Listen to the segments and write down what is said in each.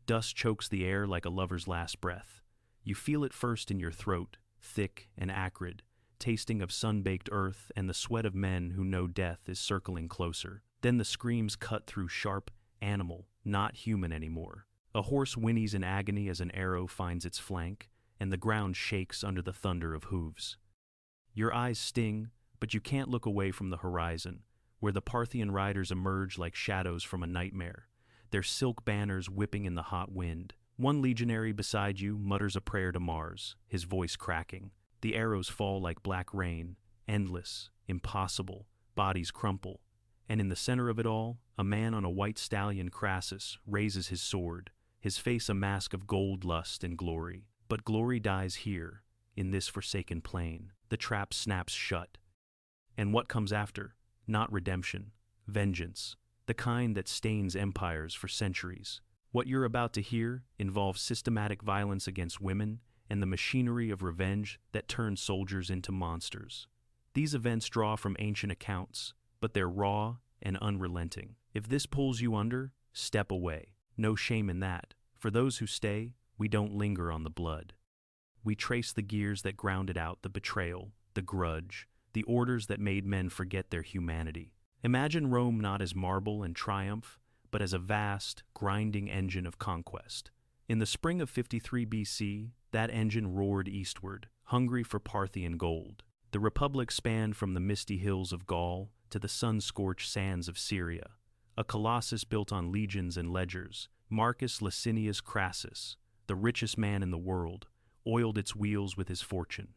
Dust chokes the air like a lover's last breath. You feel it first in your throat, thick and acrid, tasting of sun-baked earth and the sweat of men who know death is circling closer. Then the screams cut through sharp, animal, not human anymore. A horse whinnies in agony as an arrow finds its flank, and the ground shakes under the thunder of hooves. Your eyes sting, but you can't look away from the horizon, where the Parthian riders emerge like shadows from a nightmare, their silk banners whipping in the hot wind. One legionary beside you mutters a prayer to Mars, his voice cracking. The arrows fall like black rain, endless, impossible, bodies crumple. And in the center of it all, a man on a white stallion, Crassus, raises his sword, his face a mask of gold lust and glory. But glory dies here, in this forsaken plain. The trap snaps shut. And what comes after? Not redemption, vengeance, the kind that stains empires for centuries. What you're about to hear involves systematic violence against women and the machinery of revenge that turns soldiers into monsters. These events draw from ancient accounts, but they're raw and unrelenting. If this pulls you under, step away. No shame in that. For those who stay, we don't linger on the blood. We trace the gears that grounded out the betrayal, the grudge, the orders that made men forget their humanity. Imagine Rome not as marble and triumph, but as a vast, grinding engine of conquest. In the spring of 53 BC, that engine roared eastward, hungry for Parthian gold. The republic spanned from the misty hills of Gaul to the sun-scorched sands of Syria. A colossus built on legions and ledgers, Marcus Licinius Crassus, the richest man in the world, oiled its wheels with his fortune.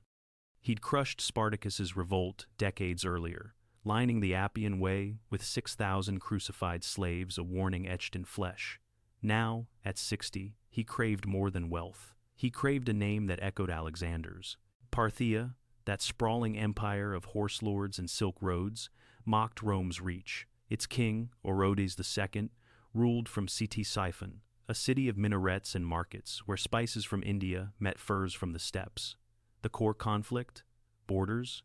He'd crushed Spartacus's revolt decades earlier, lining the Appian Way with 6,000 crucified slaves, a warning etched in flesh. Now, at 60, he craved more than wealth. He craved a name that echoed Alexander's. Parthia, that sprawling empire of horse lords and silk roads, mocked Rome's reach. Its king, Orodes II, ruled from Ctesiphon, a city of minarets and markets where spices from India met furs from the steppes. The core conflict? Borders?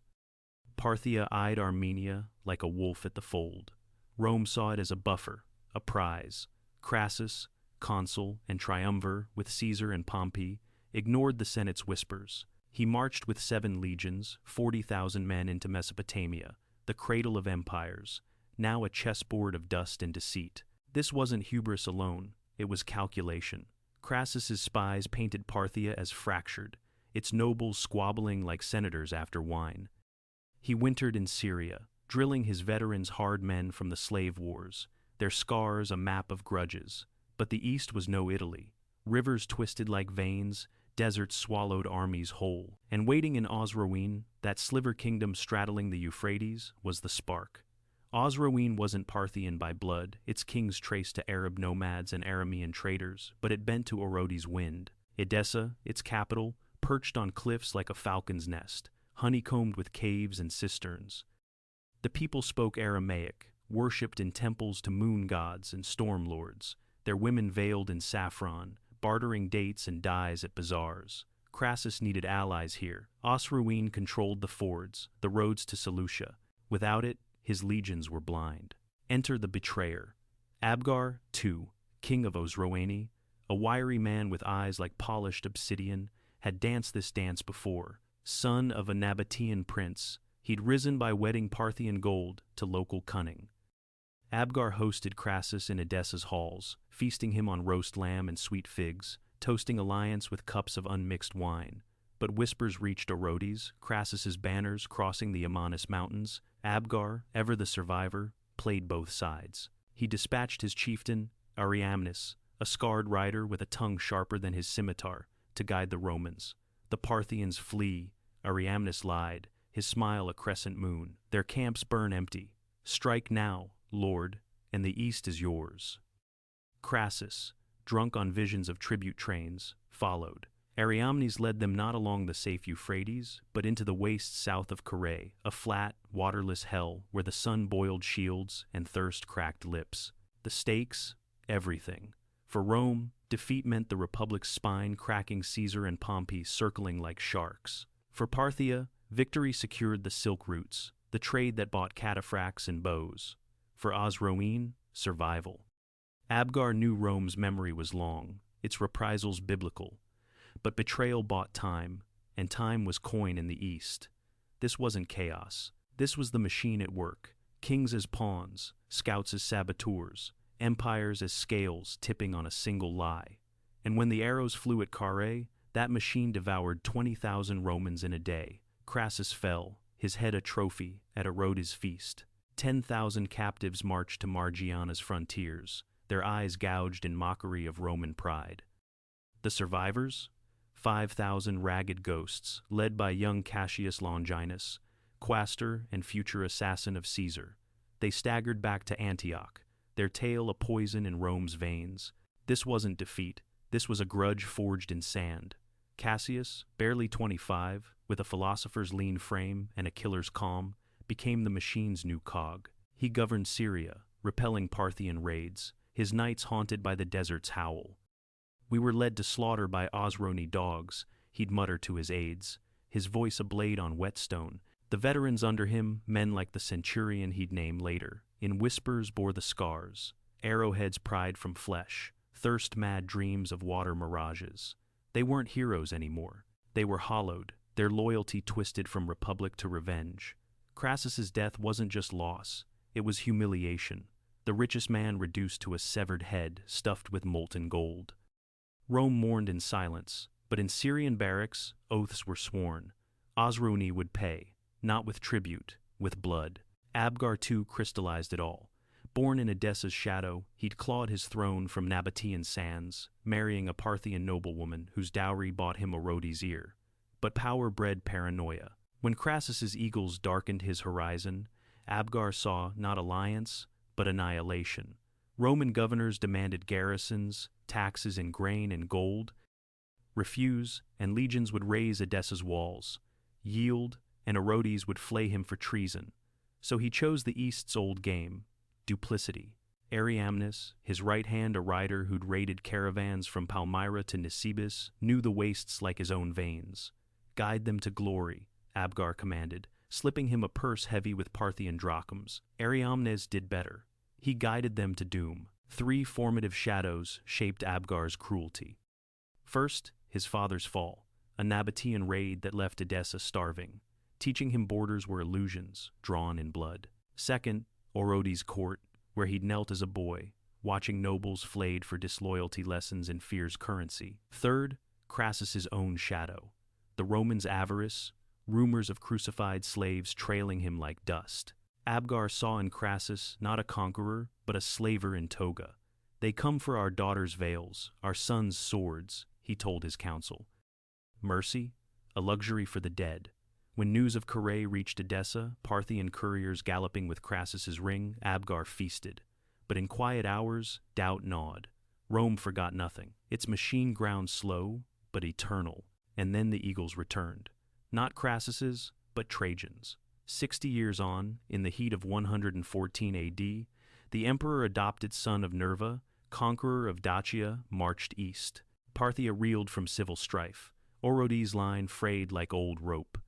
Parthia eyed Armenia like a wolf at the fold. Rome saw it as a buffer, a prize. Crassus, consul and triumvir with Caesar and Pompey, ignored the Senate's whispers. He marched with 7 legions, 40,000 men into Mesopotamia, the cradle of empires, now a chessboard of dust and deceit. This wasn't hubris alone, it was calculation. Crassus's spies painted Parthia as fractured, its nobles squabbling like senators after wine. He wintered in Syria, drilling his veterans hard men from the slave wars, their scars a map of grudges. But the East was no Italy. Rivers twisted like veins, deserts swallowed armies whole. And waiting in Osroene, that sliver kingdom straddling the Euphrates, was the spark. Osroene wasn't Parthian by blood, its kings traced to Arab nomads and Aramean traders, but it bent to Orodes' wind. Edessa, its capital, perched on cliffs like a falcon's nest, honeycombed with caves and cisterns. The people spoke Aramaic, worshipped in temples to moon gods and storm lords, their women veiled in saffron, bartering dates and dyes at bazaars. Crassus needed allies here. Osroene controlled the fords, the roads to Seleucia. Without it, his legions were blind. Enter the betrayer. Abgar II, king of Osroene, a wiry man with eyes like polished obsidian, had danced this dance before. Son of a Nabatean prince, he'd risen by wedding Parthian gold to local cunning. Abgar hosted Crassus in Edessa's halls, feasting him on roast lamb and sweet figs, toasting alliance with cups of unmixed wine. But whispers reached Orodes, Crassus's banners crossing the Amanus mountains. Abgar, ever the survivor, played both sides. He dispatched his chieftain, Ariamnes, a scarred rider with a tongue sharper than his scimitar, to guide the Romans. The Parthians flee. Ariamnes lied, his smile a crescent moon. Their camps burn empty. Strike now, Lord, and the east is yours. Crassus, drunk on visions of tribute trains, followed. Ariamnes led them not along the safe Euphrates, but into the wastes south of Carrhae, a flat, waterless hell where the sun boiled shields and thirst cracked lips. The stakes? Everything. For Rome, defeat meant the Republic's spine cracking Caesar and Pompey circling like sharks. For Parthia, victory secured the silk routes, the trade that bought cataphracts and bows. For Osroene, survival. Abgar knew Rome's memory was long. its reprisals biblical. But betrayal bought time, and time was coin in the East. This wasn't chaos. This was the machine at work. Kings as pawns, scouts as saboteurs, empires as scales tipping on a single lie. And when the arrows flew at Carrhae, that machine devoured 20,000 Romans in a day. Crassus fell, his head a trophy, at Orodes' feast. 10,000 captives marched to Margiana's frontiers, their eyes gouged in mockery of Roman pride. The survivors? 5,000 ragged ghosts, led by young Cassius Longinus, quaestor and future assassin of Caesar. They staggered back to Antioch, their tale a poison in Rome's veins. This wasn't defeat. This was a grudge forged in sand. Cassius, barely 25, with a philosopher's lean frame and a killer's calm, became the machine's new cog. He governed Syria, repelling Parthian raids, his nights haunted by the desert's howl. "We were led to slaughter by Osroene dogs," he'd mutter to his aides, his voice a blade on whetstone. The veterans under him, men like the Centurion he'd name later, in whispers bore the scars, arrowheads pried from flesh, thirst-mad dreams of water mirages. They weren't heroes anymore. They were hollowed, their loyalty twisted from republic to revenge. Crassus's death wasn't just loss, it was humiliation, the richest man reduced to a severed head stuffed with molten gold. Rome mourned in silence, but in Syrian barracks, oaths were sworn. Osroene would pay, not with tribute, with blood. Abgar II crystallized it all. Born in Edessa's shadow, he'd clawed his throne from Nabatean sands, marrying a Parthian noblewoman whose dowry bought him Orodes' ear. But power bred paranoia. When Crassus's eagles darkened his horizon, Abgar saw not alliance, but annihilation. Roman governors demanded garrisons, taxes in grain and gold. Refuse, and legions would raze Edessa's walls. Yield, and Orodes would flay him for treason. So he chose the East's old game, duplicity. Ariamnes, his right hand a rider who'd raided caravans from Palmyra to Nisibis, knew the wastes like his own veins. "Guide them to glory," Abgar commanded, slipping him a purse heavy with Parthian drachms. Ariamnes did better. He guided them to doom. 3 formative shadows shaped Abgar's cruelty. First, his father's fall, a Nabatean raid that left Edessa starving, teaching him borders were illusions, drawn in blood. Second, Orodes' court, where he'd knelt as a boy, watching nobles flayed for disloyalty lessons in fear's currency. Third, Crassus's own shadow, the Romans' avarice, rumors of crucified slaves trailing him like dust. Abgar saw in Crassus not a conqueror, but a slaver in toga. "They come for our daughters' veils, our sons' swords," he told his council. Mercy, a luxury for the dead. When news of Carrhae reached Edessa, Parthian couriers galloping with Crassus's ring, Abgar feasted. But in quiet hours, doubt gnawed. Rome forgot nothing. Its machine ground slow, but eternal. And then the eagles returned. Not Crassus's, but Trajan's. 60 years on, in the heat of 114 AD, the emperor-adopted son of Nerva, conqueror of Dacia, marched east. Parthia reeled from civil strife. Orodes' line frayed like old rope.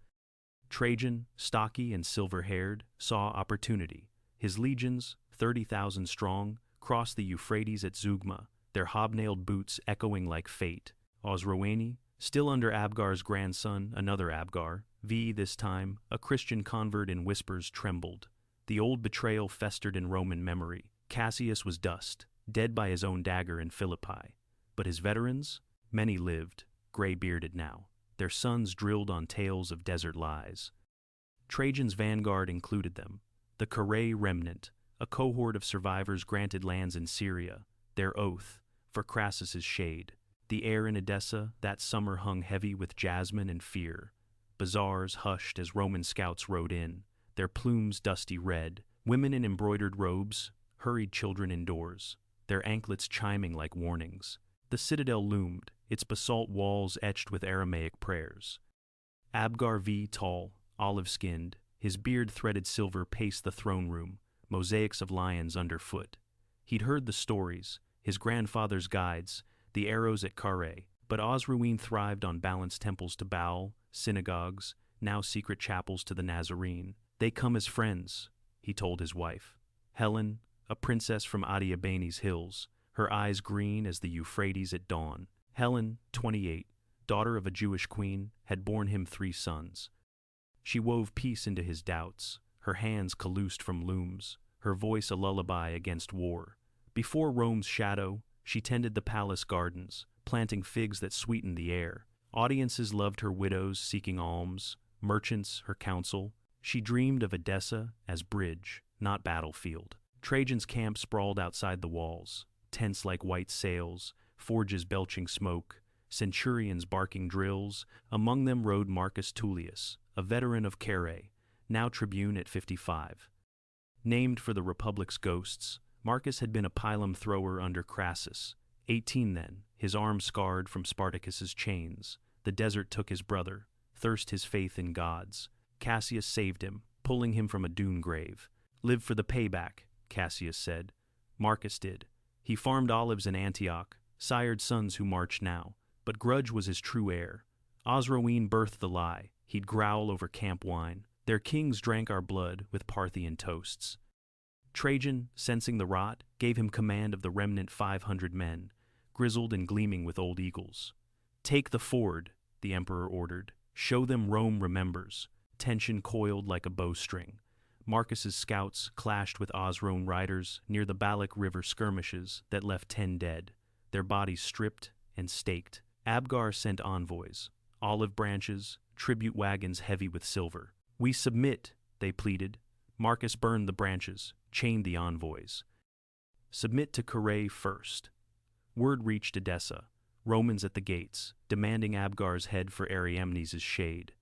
Trajan, stocky and silver-haired, saw opportunity. His legions, 30,000 strong, crossed the Euphrates at Zeugma, their hobnailed boots echoing like fate. Osroene, still under Abgar's grandson, another Abgar, this time, a Christian convert in whispers trembled. The old betrayal festered in Roman memory. Cassius was dust, dead by his own dagger in Philippi. But his veterans? Many lived, gray-bearded now. Their sons drilled on tales of desert lies. Trajan's vanguard included them. The Carrhae Remnant, a cohort of survivors granted lands in Syria, their oath, for Crassus's shade. The air in Edessa that summer hung heavy with jasmine and fear. Bazaars hushed as Roman scouts rode in, their plumes dusty red. Women in embroidered robes hurried children indoors, their anklets chiming like warnings. The citadel loomed, its basalt walls etched with Aramaic prayers. Abgar tall, olive-skinned, his beard threaded silver paced the throne room, mosaics of lions underfoot. He'd heard the stories, his grandfather's guides, the arrows at Carrhae, but Osroene thrived on balanced temples to Baal, synagogues, now secret chapels to the Nazarene. "They come as friends," he told his wife. Helen, a princess from Adiabene's hills, her eyes green as the Euphrates at dawn. Helen, 28, daughter of a Jewish queen, had borne him 3 sons. She wove peace into his doubts, her hands calused from looms, her voice a lullaby against war. Before Rome's shadow, she tended the palace gardens, planting figs that sweetened the air. Audiences loved her widows seeking alms, merchants her counsel. She dreamed of Edessa as bridge, not battlefield. Trajan's camp sprawled outside the walls, tents like white sails, forges belching smoke, centurions barking drills. Among them rode Marcus Tullius, a veteran of Carrhae, now tribune at 55. Named for the Republic's ghosts, Marcus had been a pilum thrower under Crassus. 18 then, his arm scarred from Spartacus's chains. The desert took his brother, thirst his faith in gods. Cassius saved him, pulling him from a dune grave. Live for the payback, Cassius said. Marcus did. He farmed olives in Antioch, sired sons who march now. But grudge was his true heir. Osroene birthed the lie. He'd growl over camp wine. Their kings drank our blood with Parthian toasts. Trajan, sensing the rot, gave him command of the remnant 500 men, grizzled and gleaming with old eagles. Take the ford, the emperor ordered. Show them Rome remembers. Tension coiled like a bowstring. Marcus's scouts clashed with Osroene riders near the Balak River skirmishes that left 10 dead, their bodies stripped and staked. Abgar sent envoys, olive branches, tribute wagons heavy with silver. We submit, they pleaded. Marcus burned the branches, chained the envoys. Submit to Carrhae first. Word reached Edessa, Romans at the gates, demanding Abgar's head for Ariamnes' shade.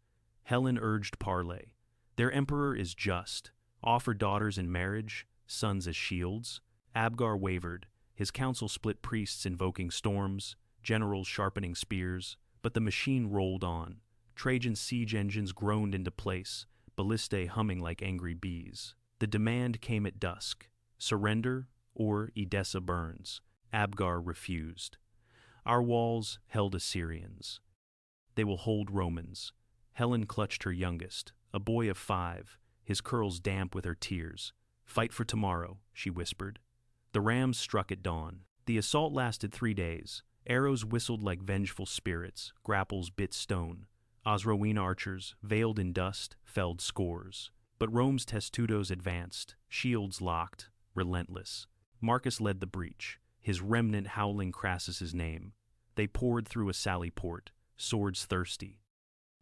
Helen urged parley. Their emperor is just. Offer daughters in marriage, sons as shields. Abgar wavered, his council split priests invoking storms, generals sharpening spears, but the machine rolled on. Trajan's siege engines groaned into place, ballistae humming like angry bees. The demand came at dusk. Surrender or Edessa burns. Abgar refused. Our walls held Assyrians. They will hold Romans. Helen clutched her youngest, a boy of 5, his curls damp with her tears. Fight for tomorrow, she whispered. The rams struck at dawn. The assault lasted 3 days. Arrows whistled like vengeful spirits, grapples bit stone. Osroene archers, veiled in dust, felled scores. But Rome's testudos advanced, shields locked, relentless. Marcus led the breach, his remnant howling Crassus's name. They poured through a sally port, swords thirsty.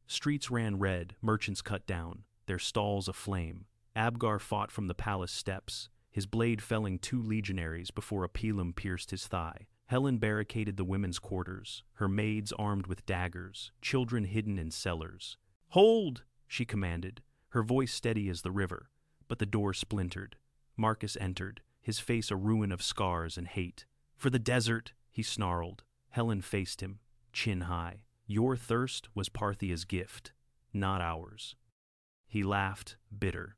Streets ran red, merchants cut down, their stalls aflame. Abgar fought from the palace steps, his blade felling 2 legionaries before a pilum pierced his thigh. Helen barricaded the women's quarters, her maids armed with daggers, children hidden in cellars. "Hold!" she commanded, her voice steady as the river, but the door splintered. Marcus entered, his face a ruin of scars and hate. "For the desert," he snarled. Helen faced him, chin high. "Your thirst was Parthia's gift, not ours." He laughed, bitter.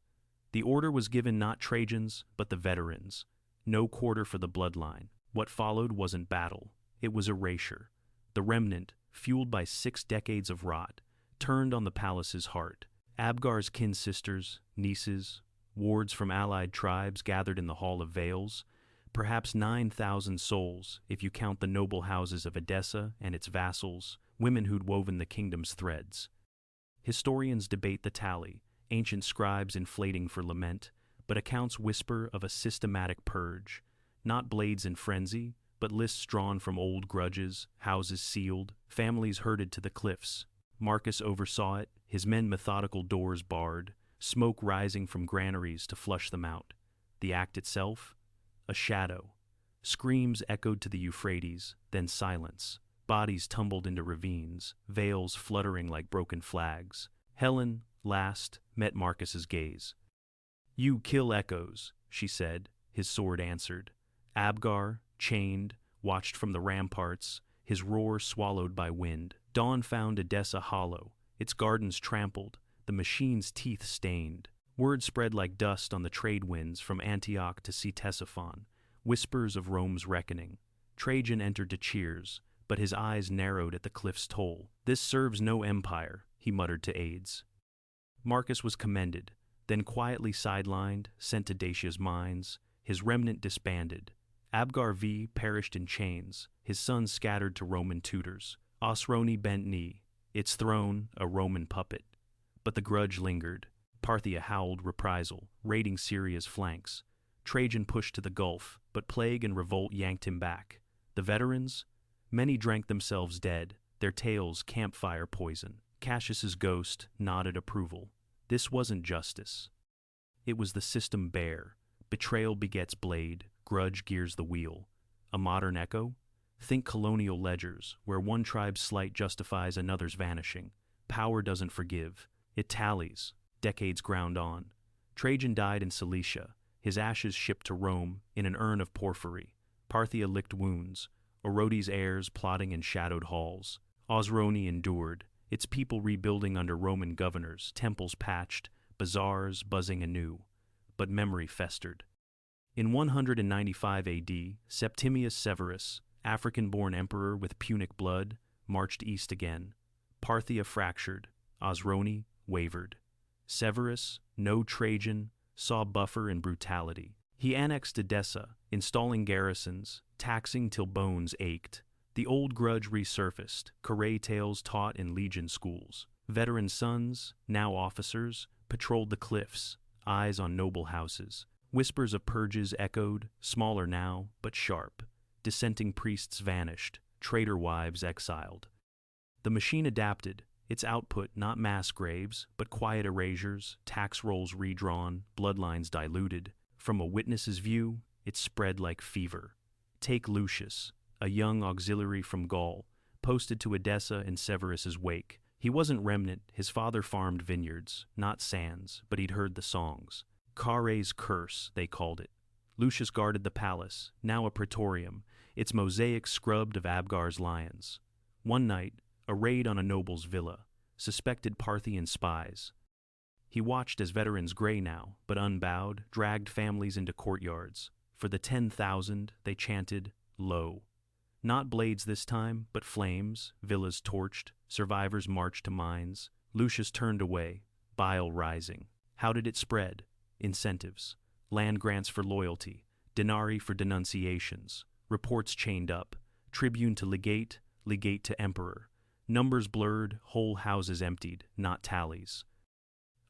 The order was given not Trajans, but the veterans. No quarter for the bloodline. What followed wasn't battle, it was erasure. The remnant, fueled by 6 decades of rot, turned on the palace's heart. Abgar's kin sisters, nieces, wards from allied tribes gathered in the Hall of Veils, perhaps 9,000 souls if you count the noble houses of Edessa and its vassals, women who'd woven the kingdom's threads. Historians debate the tally, ancient scribes inflating for lament, but accounts whisper of a systematic purge. Not blades in frenzy, but lists drawn from old grudges, houses sealed, families herded to the cliffs. Marcus oversaw it, his men methodical doors barred, smoke rising from granaries to flush them out. The act itself? A shadow. Screams echoed to the Euphrates, then silence. Bodies tumbled into ravines, veils fluttering like broken flags. Helen, last, met Marcus's gaze. "You kill echoes," she said, his sword answered. Abgar, chained, watched from the ramparts, his roar swallowed by wind. Dawn found Edessa hollow, its gardens trampled, the machine's teeth stained. Word spread like dust on the trade winds from Antioch to Ctesiphon, whispers of Rome's reckoning. Trajan entered to cheers, but his eyes narrowed at the cliff's toll. "This serves no empire," he muttered to aides. Marcus was commended, then quietly sidelined, sent to Dacia's mines, his remnant disbanded. Abgar V perished in chains, his sons scattered to Roman tutors. Osroene bent knee, its throne a Roman puppet. But the grudge lingered. Parthia howled reprisal, raiding Syria's flanks. Trajan pushed to the Gulf, but plague and revolt yanked him back. The veterans? Many drank themselves dead, their tales campfire poison. Cassius's ghost nodded approval. This wasn't justice. It was the system bare. Betrayal begets blade, grudge gears the wheel. A modern echo? Think colonial ledgers, where one tribe's slight justifies another's vanishing. Power doesn't forgive. It tallies. Decades ground on. Trajan died in Cilicia, his ashes shipped to Rome in an urn of porphyry. Parthia licked wounds, Orodes' heirs plotting in shadowed halls. Osroene endured, its people rebuilding under Roman governors, temples patched, bazaars buzzing anew. But memory festered. In 195 AD, Septimius Severus, African-born emperor with Punic blood, marched east again. Parthia fractured, Osroene wavered. Severus, no Trajan, saw buffer and brutality. He annexed Edessa, installing garrisons, taxing till bones ached. The old grudge resurfaced, Carrhae tales taught in legion schools. Veteran sons, now officers, patrolled the cliffs, eyes on noble houses. Whispers of purges echoed, smaller now, but sharp. Dissenting priests vanished, traitor wives exiled. The machine adapted, its output not mass graves, but quiet erasures, tax rolls redrawn, bloodlines diluted. From a witness's view, it spread like fever. Take Lucius, a young auxiliary from Gaul, posted to Edessa in Severus's wake. He wasn't remnant, his father farmed vineyards, not sands, but he'd heard the songs. Carrhae's curse, they called it. Lucius guarded the palace, now a praetorium, its mosaic scrubbed of Abgar's lions. One night, a raid on a noble's villa, suspected Parthian spies. He watched as veterans gray now, but unbowed, dragged families into courtyards. For the 10,000, they chanted, "Lo." Not blades this time, but flames, villas torched, survivors marched to mines. Lucius turned away, bile rising. How did it spread? Incentives, land grants for loyalty, denarii for denunciations, reports chained up, tribune to legate, legate to emperor. Numbers blurred, whole houses emptied, not tallies.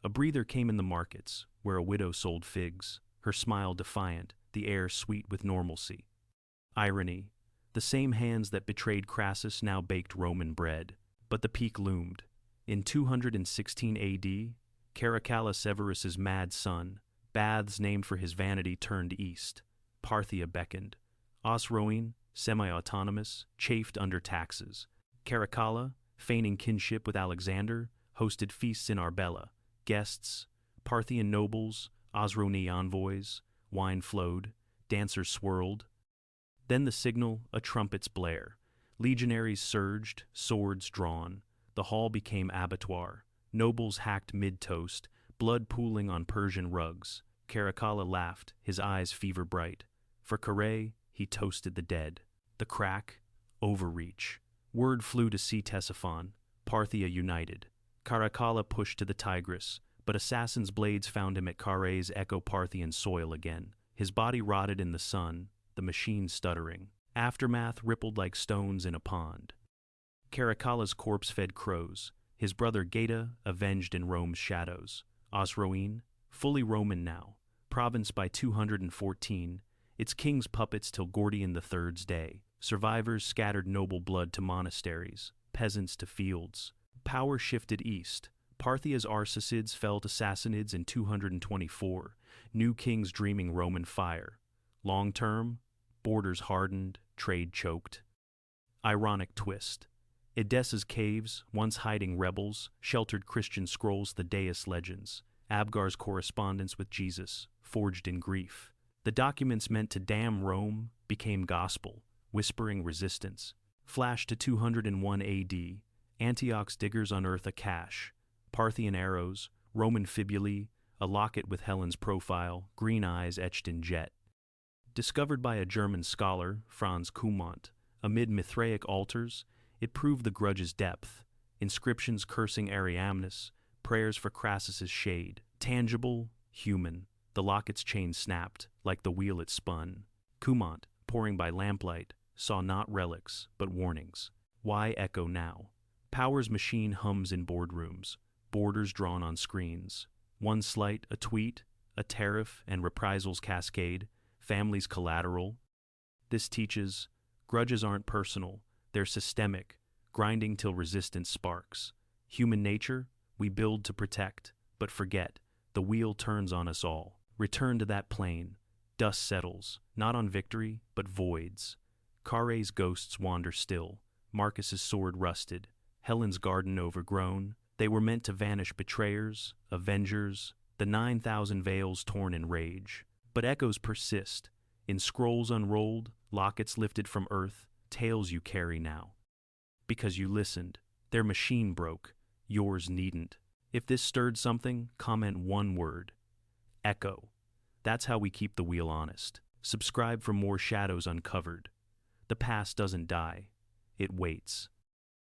A breather came in the markets, where a widow sold figs, her smile defiant, the air sweet with normalcy. Irony. The same hands that betrayed Crassus now baked Roman bread. But the peak loomed. In 216 AD, Caracalla, Severus's mad son, baths named for his vanity turned east. Parthia beckoned. Osroene, semi-autonomous, chafed under taxes. Caracalla, feigning kinship with Alexander, hosted feasts in Arbela. Guests, Parthian nobles, Osroene envoys, wine flowed, dancers swirled. Then the signal, a trumpet's blare. Legionaries surged, swords drawn. The hall became abattoir. Nobles hacked mid-toast, blood pooling on Persian rugs. Caracalla laughed, his eyes fever bright. For Carrhae, he toasted the dead. The crack, overreach. Word flew to Ctesiphon, Parthia united. Caracalla pushed to the Tigris, but assassin's blades found him at Carrhae's Echo-Parthian soil again. His body rotted in the sun, the machine stuttering. Aftermath rippled like stones in a pond. Caracalla's corpse fed crows, his brother Geta avenged in Rome's shadows. Osroene, fully Roman now, province by 214, its king's puppets till Gordian III's day. Survivors scattered noble blood to monasteries, peasants to fields. Power shifted east. Parthia's Arsacids fell to Sassanids in 224, new kings dreaming Roman fire. Long term, borders hardened, trade choked. Ironic twist. Edessa's caves, once hiding rebels, sheltered Christian scrolls, the Deus legends. Abgar's correspondence with Jesus, forged in grief. The documents meant to damn Rome became gospel, whispering resistance. Flash to 201 AD, Antioch's diggers unearth a cache. Parthian arrows, Roman fibulae, a locket with Helen's profile, green eyes etched in jet. Discovered by a German scholar, Franz Cumont, amid Mithraic altars, it proved the grudge's depth. Inscriptions cursing Ariamnes, prayers for Crassus's shade. Tangible, human. The locket's chain snapped, like the wheel it spun. Cumont, pouring by lamplight, saw not relics, but warnings. Why echo now? Power's machine hums in boardrooms, borders drawn on screens. One slight, a tweet, a tariff, and reprisals cascade, families collateral. This teaches, grudges aren't personal, they're systemic, grinding till resistance sparks. Human nature, we build to protect, but forget, the wheel turns on us all. Return to that plane. Dust settles, not on victory, but voids. Carrhae's ghosts wander still, Marcus's sword rusted, Helen's garden overgrown. They were meant to vanish betrayers, avengers, the 9,000 veils torn in rage. But echoes persist. In scrolls unrolled, lockets lifted from earth, tales you carry now. Because you listened. Their machine broke. Yours needn't. If this stirred something, comment one word. Echo. That's how we keep the wheel honest. Subscribe for more shadows uncovered. The past doesn't die. It waits.